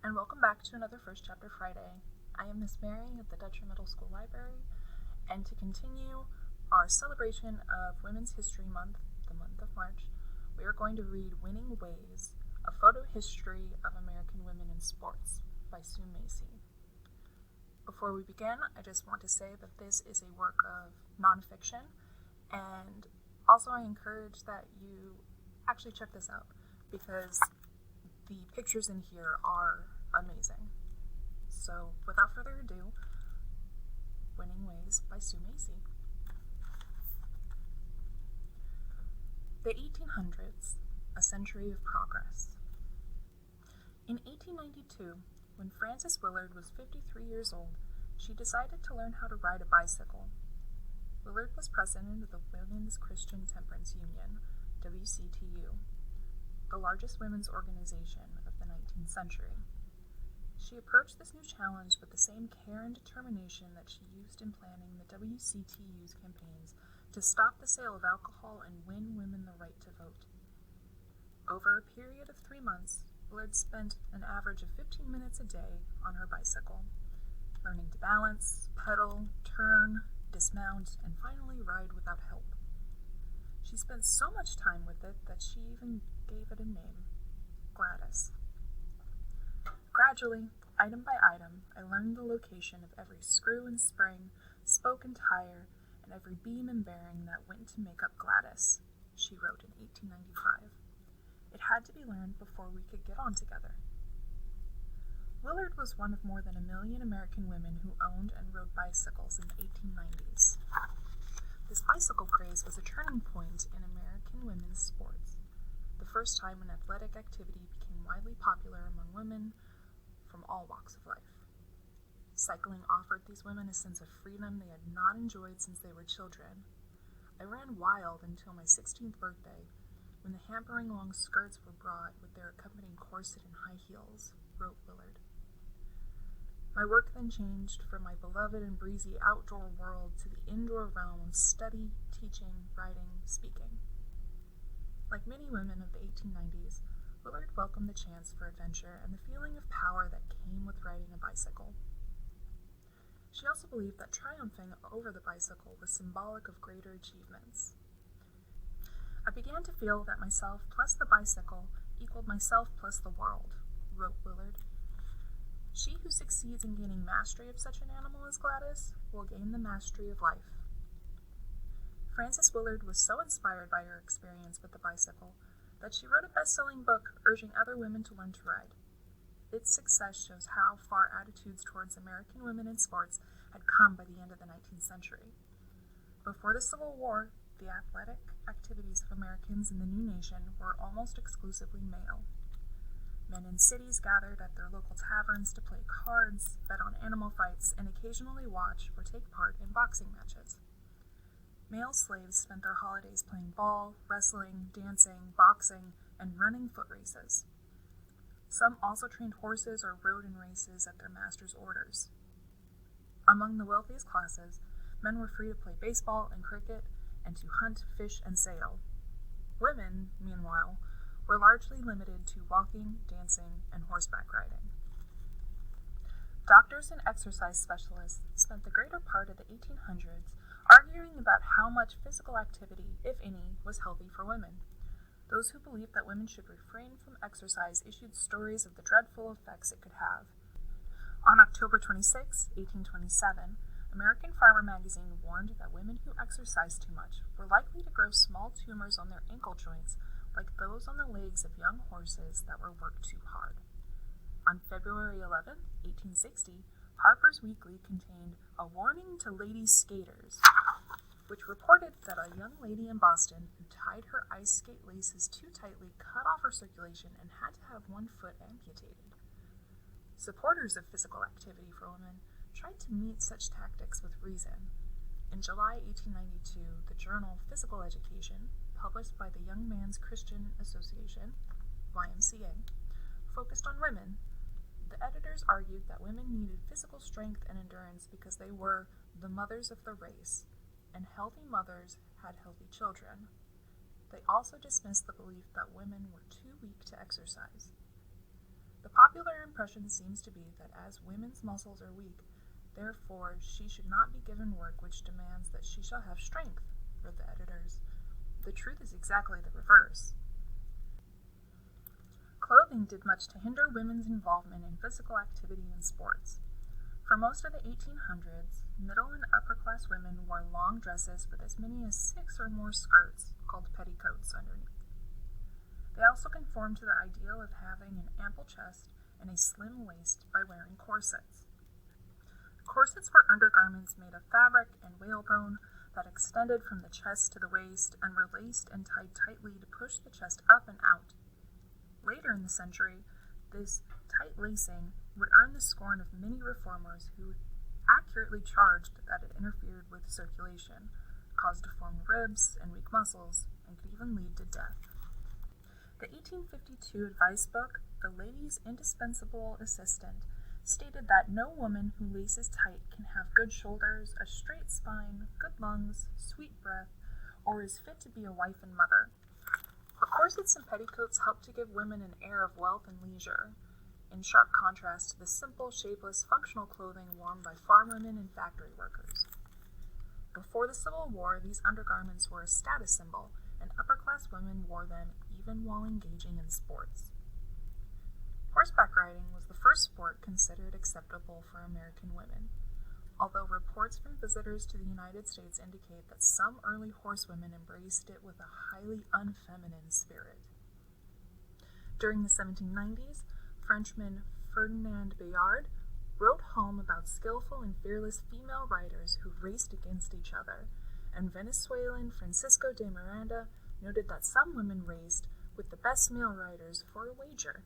and welcome back to another First Chapter Friday. I am Miss Mary at the Dutcher Middle School Library, and to continue our celebration of Women's History Month, the month of March, we are going to read Winning Ways, a photo history of American women in sports by Sue Macy. Before we begin, I just want to say that this is a work of nonfiction, and also I encourage that you actually check this out because the pictures in here are amazing. So, without further ado, Winning Ways by Sue Macy. The 1800s, a century of progress. In 1892, when Frances Willard was 53 years old, she decided to learn how to ride a bicycle. Willard was president of the Women's Christian Temperance Union, WCTU, the largest women's organization of the 19th century. She approached this new challenge with the same care and determination that she used in planning the WCTU's campaigns to stop the sale of alcohol and win women the right to vote. Over a period of 3 months, Willard spent an average of 15 minutes a day on her bicycle, learning to balance, pedal, turn, dismount, and finally ride without help. She spent so much time with it that she even gave it a name, Gladys. Gradually, item by item, I learned the location of every screw and spring, spoke and tire, and every beam and bearing that went to make up Gladys, she wrote in 1895. It had to be learned before we could get on together. Willard was one of more than 1 million American women who owned and rode bicycles in the 1890s. This bicycle craze was a turning point in American women's sports, the first time an athletic activity became widely popular among women from all walks of life. Cycling offered these women a sense of freedom they had not enjoyed since they were children. I ran wild until my 16th birthday, when the hampering long skirts were brought with their accompanying corset and high heels, wrote Willard. My work then changed from my beloved and breezy outdoor world to the indoor realm of study, teaching, writing, speaking. Like many women of the 1890s, Willard welcomed the chance for adventure and the feeling of power that came with riding a bicycle. She also believed that triumphing over the bicycle was symbolic of greater achievements. I began to feel that myself plus the bicycle equaled myself plus the world, wrote Willard. She who succeeds in gaining mastery of such an animal as Gladys will gain the mastery of life. Frances Willard was so inspired by her experience with the bicycle that she wrote a best-selling book urging other women to learn to ride. Its success shows how far attitudes towards American women in sports had come by the end of the 19th century. Before the Civil War, the athletic activities of Americans in the new nation were almost exclusively male. Men in cities gathered at their local taverns to play cards, bet on animal fights, and occasionally watch or take part in boxing matches. Male slaves spent their holidays playing ball, wrestling, dancing, boxing, and running foot races. Some also trained horses or rode in races at their master's orders. Among the wealthiest classes, men were free to play baseball and cricket and to hunt, fish, and sail. Women, meanwhile, were largely limited to walking, dancing, and horseback riding. Doctors and exercise specialists spent the greater part of the 1800s arguing about how much physical activity, if any, was healthy for women. Those who believed that women should refrain from exercise issued stories of the dreadful effects it could have. On October 26, 1827, American Farmer magazine warned that women who exercised too much were likely to grow small tumors on their ankle joints like those on the legs of young horses that were worked too hard. On February 11, 1860, Harper's Weekly contained a warning to lady skaters, which reported that a young lady in Boston who tied her ice skate laces too tightly cut off her circulation and had to have one foot amputated. Supporters of physical activity for women tried to meet such tactics with reason. In July 1892, the journal Physical Education, published by the Young Men's Christian Association, YMCA, focused on women. The editors argued that women needed physical strength and endurance because they were the mothers of the race, and healthy mothers had healthy children. They also dismissed the belief that women were too weak to exercise. The popular impression seems to be that as women's muscles are weak, therefore she should not be given work which demands that she shall have strength, wrote the editors. The truth is exactly the reverse. Clothing did much to hinder women's involvement in physical activity and sports. For most of the 1800s, middle and upper-class women wore long dresses with as many as 6 or more skirts, called petticoats, underneath. They also conformed to the ideal of having an ample chest and a slim waist by wearing corsets. Corsets were undergarments made of fabric and whalebone that extended from the chest to the waist and were laced and tied tightly to push the chest up and out. Later in the century, this tight lacing would earn the scorn of many reformers who accurately charged that it interfered with circulation, caused deformed ribs and weak muscles, and could even lead to death. The 1852 advice book, The Lady's Indispensable Assistant, stated that no woman who laces tight can have good shoulders, a straight spine, good lungs, sweet breath, or is fit to be a wife and mother. But corsets and petticoats helped to give women an air of wealth and leisure, in sharp contrast to the simple, shapeless, functional clothing worn by farm women and factory workers. Before the Civil War, these undergarments were a status symbol, and upper-class women wore them even while engaging in sports. Horseback riding was the first sport considered acceptable for American women, although reports from visitors to the United States indicate that some early horsewomen embraced it with a highly unfeminine spirit. During the 1790s, Frenchman Ferdinand Bayard wrote home about skillful and fearless female riders who raced against each other, and Venezuelan Francisco de Miranda noted that some women raced with the best male riders for a wager.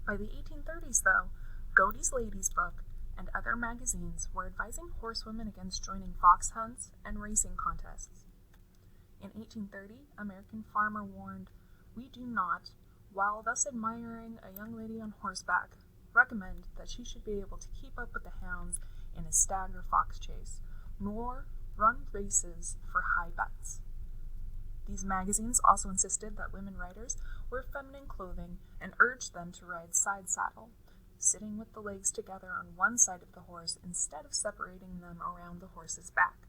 By the 1830s, though, Godey's Ladies' Book and other magazines were advising horsewomen against joining fox hunts and racing contests. In 1830, American Farmer warned, "We do not, while thus admiring a young lady on horseback, recommend that she should be able to keep up with the hounds in a stag or fox chase, nor run races for high bets." These magazines also insisted that women riders wear feminine clothing and urged them to ride side saddle, sitting with the legs together on one side of the horse instead of separating them around the horse's back.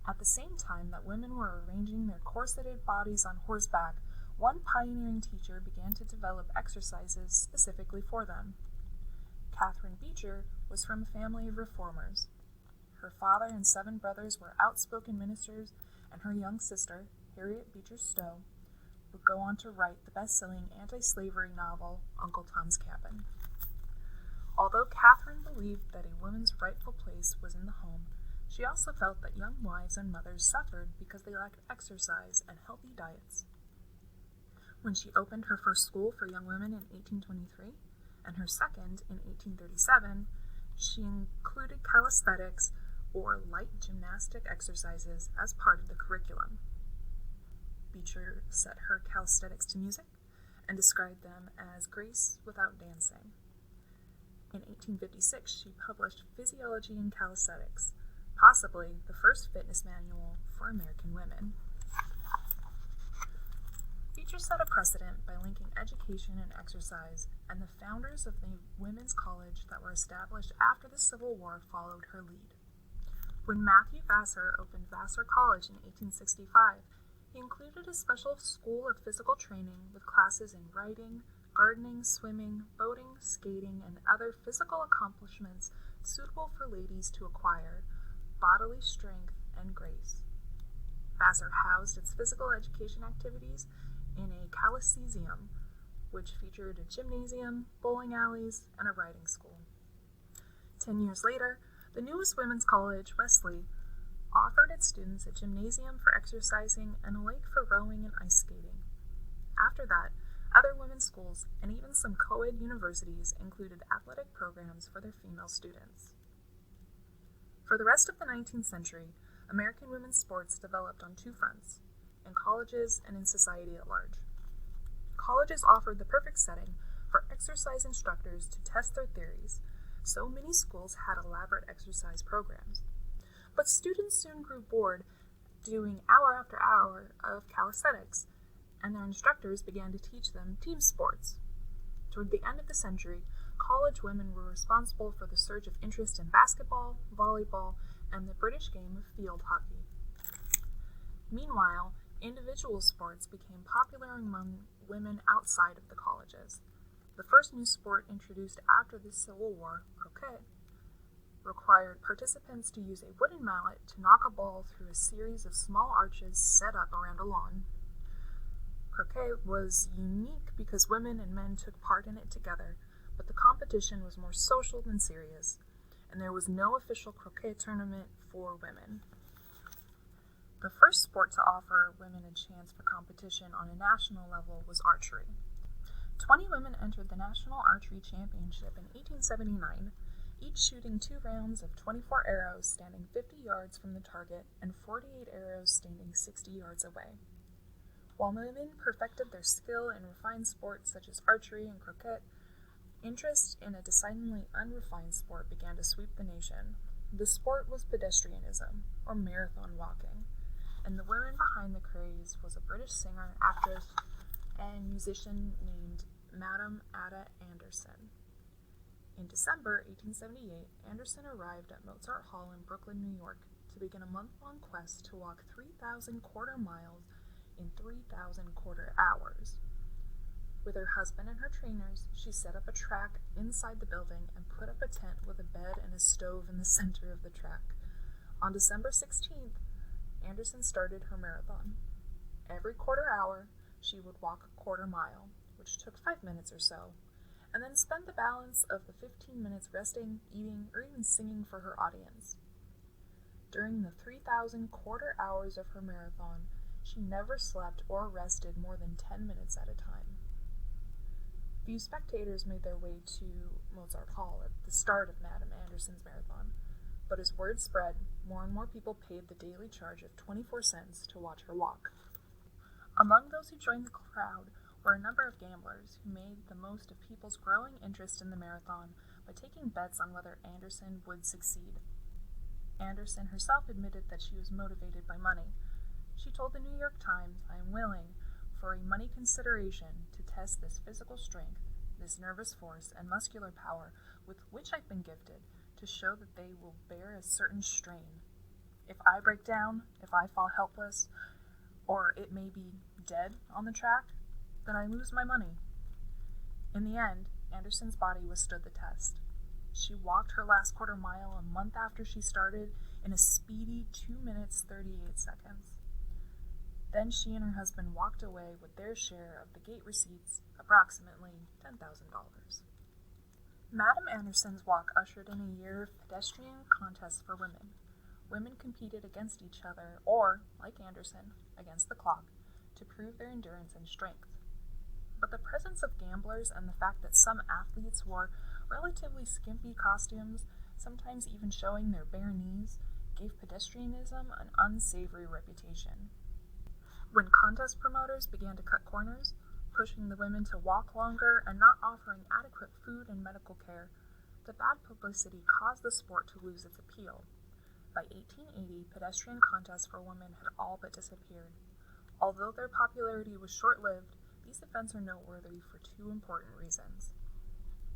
At the same time that women were arranging their corseted bodies on horseback, one pioneering teacher began to develop exercises specifically for them. Catherine Beecher was from a family of reformers. Her father and 7 brothers were outspoken ministers, and her young sister, Harriet Beecher Stowe, would go on to write the best-selling anti-slavery novel, Uncle Tom's Cabin. Although Catherine believed that a woman's rightful place was in the home, she also felt that young wives and mothers suffered because they lacked exercise and healthy diets. When she opened her first school for young women in 1823, and her second in 1837, she included calisthenics, or light gymnastic exercises, as part of the curriculum. Beecher set her calisthenics to music and described them as grace without dancing. In 1856, she published Physiology in Calisthenics, possibly the first fitness manual for American women. Beecher set a precedent by linking education and exercise, and the founders of the women's college that were established after the Civil War followed her lead. When Matthew Vassar opened Vassar College in 1865, he included a special school of physical training with classes in writing, gardening, swimming, boating, skating, and other physical accomplishments suitable for ladies to acquire bodily strength and grace. Vassar housed its physical education activities in a coliseum, which featured a gymnasium, bowling alleys, and a riding school. 10 years later, the newest women's college, Wesley, offered its students a gymnasium for exercising and a lake for rowing and ice skating. After that, other women's schools and even some co-ed universities included athletic programs for their female students. For the rest of the 19th century, American women's sports developed on 2 fronts, in colleges and in society at large. Colleges offered the perfect setting for exercise instructors to test their theories, so many schools had elaborate exercise programs. But students soon grew bored doing hour after hour of calisthenics, and their instructors began to teach them team sports. Toward the end of the century, college women were responsible for the surge of interest in basketball, volleyball, and the British game of field hockey. Meanwhile, individual sports became popular among women outside of the colleges. The first new sport introduced after the Civil War, croquet, required participants to use a wooden mallet to knock a ball through a series of small arches set up around a lawn. Croquet was unique because women and men took part in it together, but the competition was more social than serious, and there was no official croquet tournament for women. The first sport to offer women a chance for competition on a national level was archery. 20 women entered the National Archery Championship in 1879, each shooting 2 rounds of 24 arrows standing 50 yards from the target and 48 arrows standing 60 yards away. While women perfected their skill in refined sports such as archery and croquet, interest in a decidedly unrefined sport began to sweep the nation. The sport was pedestrianism, or marathon walking, and the woman behind the craze was a British singer, actress, and musician named Madame Ada Anderson. In December 1878, Anderson arrived at Mozart Hall in Brooklyn, New York, to begin a month-long quest to walk 3,000 quarter miles in 3,000 quarter hours. With her husband and her trainers, she set up a track inside the building and put up a tent with a bed and a stove in the center of the track. On December 16th, Anderson started her marathon. Every quarter hour, she would walk a quarter mile, which took 5 minutes or so, and then spend the balance of the 15 minutes resting, eating, or even singing for her audience. During the 3,000 quarter hours of her marathon, she never slept or rested more than 10 minutes at a time. Few spectators made their way to Mozart Hall at the start of Madame Anderson's marathon, but as word spread, more and more people paid the daily charge of 24 cents to watch her walk. Among those who joined the crowd were a number of gamblers who made the most of people's growing interest in the marathon by taking bets on whether Anderson would succeed. Anderson herself admitted that she was motivated by money. She told the New York Times, "I am willing, for a money consideration, to test this physical strength, this nervous force, and muscular power with which I've been gifted, to show that they will bear a certain strain. If I break down, if I fall helpless, or it may be dead on the track, then I lose my money." In the end, Anderson's body withstood the test. She walked her last quarter mile a month after she started in a speedy 2 minutes 38 seconds. Then she and her husband walked away with their share of the gate receipts, approximately $10,000. Madame Anderson's walk ushered in a year of pedestrian contests for women. Women competed against each other, or, like Anderson, against the clock, to prove their endurance and strength. But the presence of gamblers and the fact that some athletes wore relatively skimpy costumes, sometimes even showing their bare knees, gave pedestrianism an unsavory reputation. When contest promoters began to cut corners, pushing the women to walk longer and not offering adequate food and medical care, the bad publicity caused the sport to lose its appeal. By 1880, pedestrian contests for women had all but disappeared. Although their popularity was short-lived, these events are noteworthy for 2 important reasons.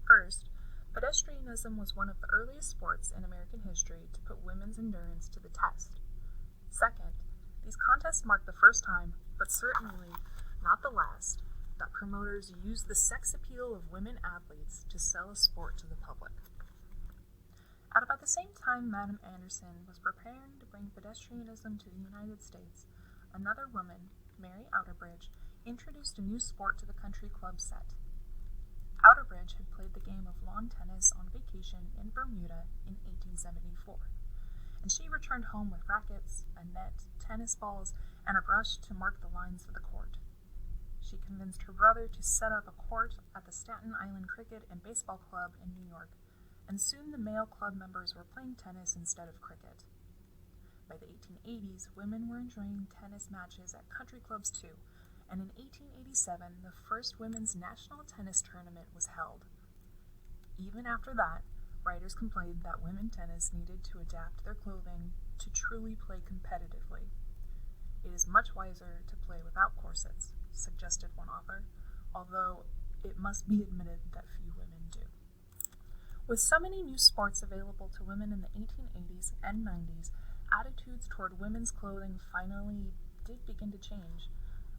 First, pedestrianism was one of the earliest sports in American history to put women's endurance to the test. Second, these contests marked the first time, but certainly not the last, that promoters used the sex appeal of women athletes to sell a sport to the public. At about the same time Madame Anderson was preparing to bring pedestrianism to the United States, another woman, Mary Outerbridge, introduced a new sport to the country club set. Outerbridge had played the game of lawn tennis on vacation in Bermuda in 1874, and she returned home with rackets, a net, tennis balls, and a brush to mark the lines of the court. She convinced her brother to set up a court at the Staten Island Cricket and Baseball Club in New York, and soon the male club members were playing tennis instead of cricket. By the 1880s, women were enjoying tennis matches at country clubs too, and in 1887, the first women's national tennis tournament was held. Even after that, writers complained that women tennis needed to adapt their clothing to truly play competitively. "It is much wiser to play without corsets," suggested one author, although it must be admitted that few women do. With so many new sports available to women in the 1880s and 90s, attitudes toward women's clothing finally did begin to change.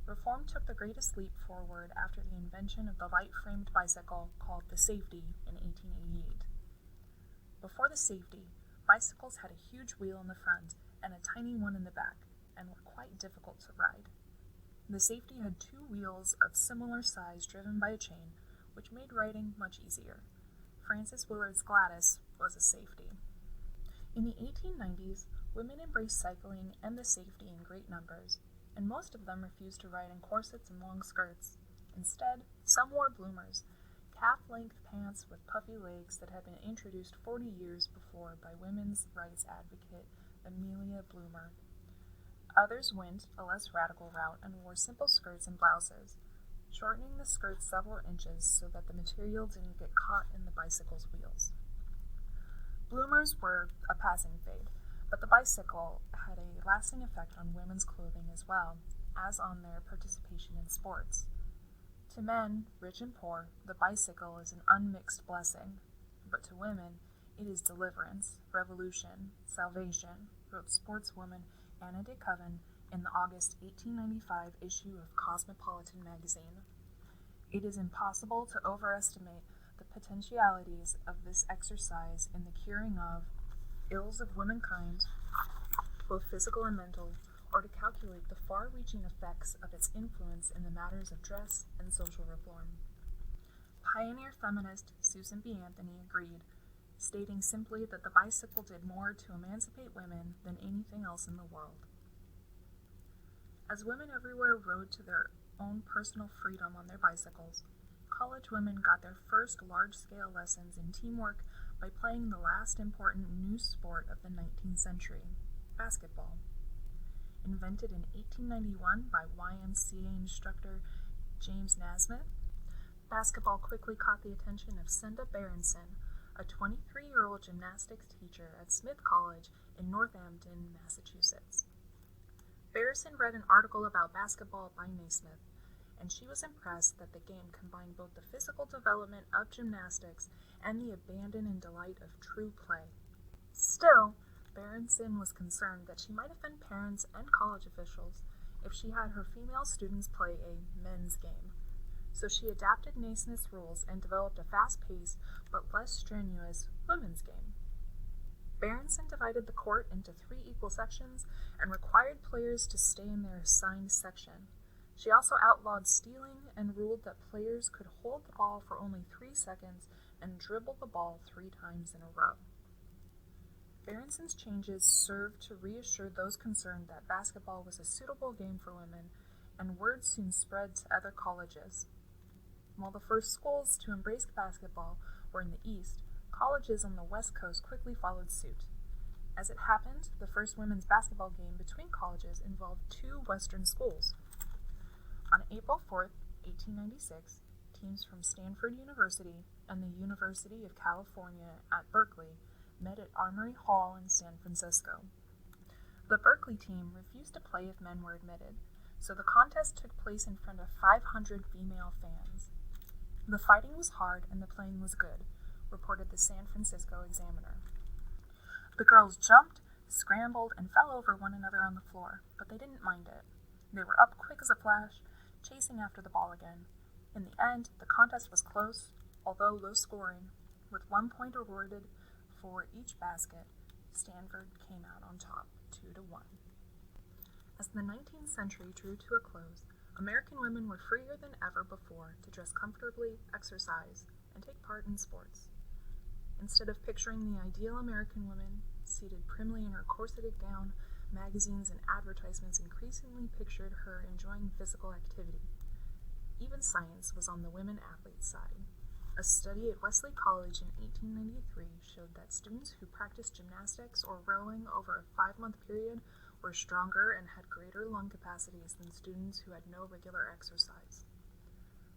Reform took the greatest leap forward after the invention of the light-framed bicycle called the Safety in 1888. Before the Safety, bicycles had a huge wheel in the front and a tiny one in the back, and were quite difficult to ride. The Safety had two wheels of similar size driven by a chain, which made riding much easier. Frances Willard's Gladys was a Safety. In the 1890s, women embraced cycling and the Safety in great numbers, and most of them refused to ride in corsets and long skirts. Instead, some wore bloomers, calf-length pants with puffy legs that had been introduced 40 years before by women's rights advocate Amelia Bloomer. Others went a less radical route and wore simple skirts and blouses, shortening the skirts several inches so that the material didn't get caught in the bicycle's wheels. Bloomers were a passing fad, but the bicycle had a lasting effect on women's clothing as well as on their participation in sports. To men, rich and poor, the bicycle is an unmixed blessing, but to women, it is deliverance, revolution, salvation, wrote sportswoman Anna de Coven in the August 1895 issue of Cosmopolitan magazine. It is impossible to overestimate the potentialities of this exercise in the curing of ills of womankind, both physical and mental, or to calculate the far-reaching effects of its influence in the matters of dress and social reform. Pioneer feminist Susan B. Anthony agreed, stating simply that the bicycle did more to emancipate women than anything else in the world. As women everywhere rode to their own personal freedom on their bicycles, college women got their first large-scale lessons in teamwork by playing the last important new sport of the 19th century, basketball. Invented in 1891 by YMCA instructor James Naismith, basketball quickly caught the attention of Senda Berenson, a 23-year-old gymnastics teacher at Smith College in Northampton, Massachusetts. Berenson read an article about basketball by Naismith, and she was impressed that the game combined both the physical development of gymnastics and the abandon and delight of true play. Still, Berenson was concerned that she might offend parents and college officials if she had her female students play a men's game. So she adapted Naismith's rules and developed a fast-paced but less strenuous women's game. Berenson divided the court into 3 equal sections and required players to stay in their assigned section. She also outlawed stealing and ruled that players could hold the ball for only 3 seconds and dribble the ball 3 times in a row. Berenson's changes served to reassure those concerned that basketball was a suitable game for women, and word soon spread to other colleges. While the first schools to embrace basketball were in the East, colleges on the West Coast quickly followed suit. As it happened, the first women's basketball game between colleges involved 2 Western schools. On April 4, 1896, teams from Stanford University and the University of California at Berkeley met at Armory Hall in San Francisco. The Berkeley team refused to play if men were admitted, so the contest took place in front of 500 female fans. The fighting was hard and the playing was good, reported the San Francisco Examiner. The girls jumped, scrambled, and fell over one another on the floor, but they didn't mind it. They were up quick as a flash, chasing after the ball again. In the end, the contest was close, although low scoring, with 1 point awarded for each basket. Stanford came out on top, 2-1. As the 19th century drew to a close, American women were freer than ever before to dress comfortably, exercise, and take part in sports. Instead of picturing the ideal American woman, seated primly in her corseted gown, magazines and advertisements increasingly pictured her enjoying physical activity. Even science was on the women athletes' side. A study at Wesley College in 1893 showed that students who practiced gymnastics or rowing over a 5-month period were stronger and had greater lung capacities than students who had no regular exercise.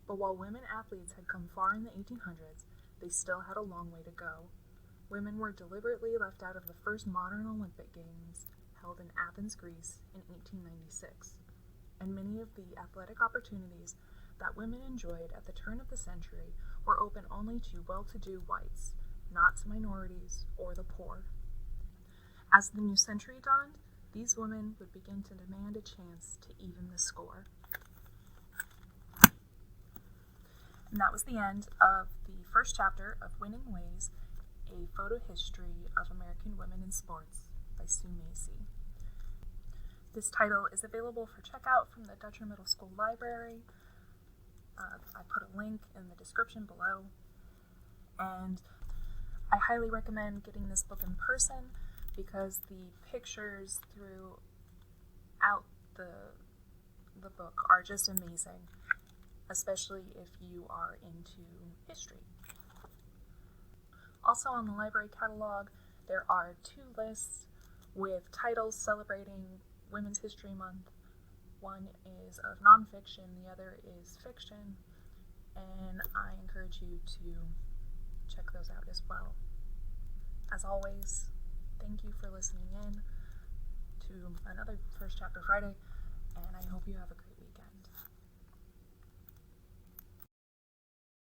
But while women athletes had come far in the 1800s, they still had a long way to go. Women were deliberately left out of the first modern Olympic Games, held in Athens, Greece, in 1896, and many of the athletic opportunities that women enjoyed at the turn of the century were open only to well-to-do whites, not to minorities or the poor. As the new century dawned, these women would begin to demand a chance to even the score. And that was the end of the first chapter of Winning Ways, a photo history of American women in sports by Sue Macy. This title is available for checkout from the Dutcher Middle School Library. I put a link in the description below. And I highly recommend getting this book in person because the pictures throughout the book are just amazing, especially if you are into history. Also on the library catalog, there are 2 lists with titles celebrating Women's History Month. One is of nonfiction, the other is fiction, and I encourage you to check those out as well. As always, thank you for listening in to another First Chapter Friday, and I hope you have a great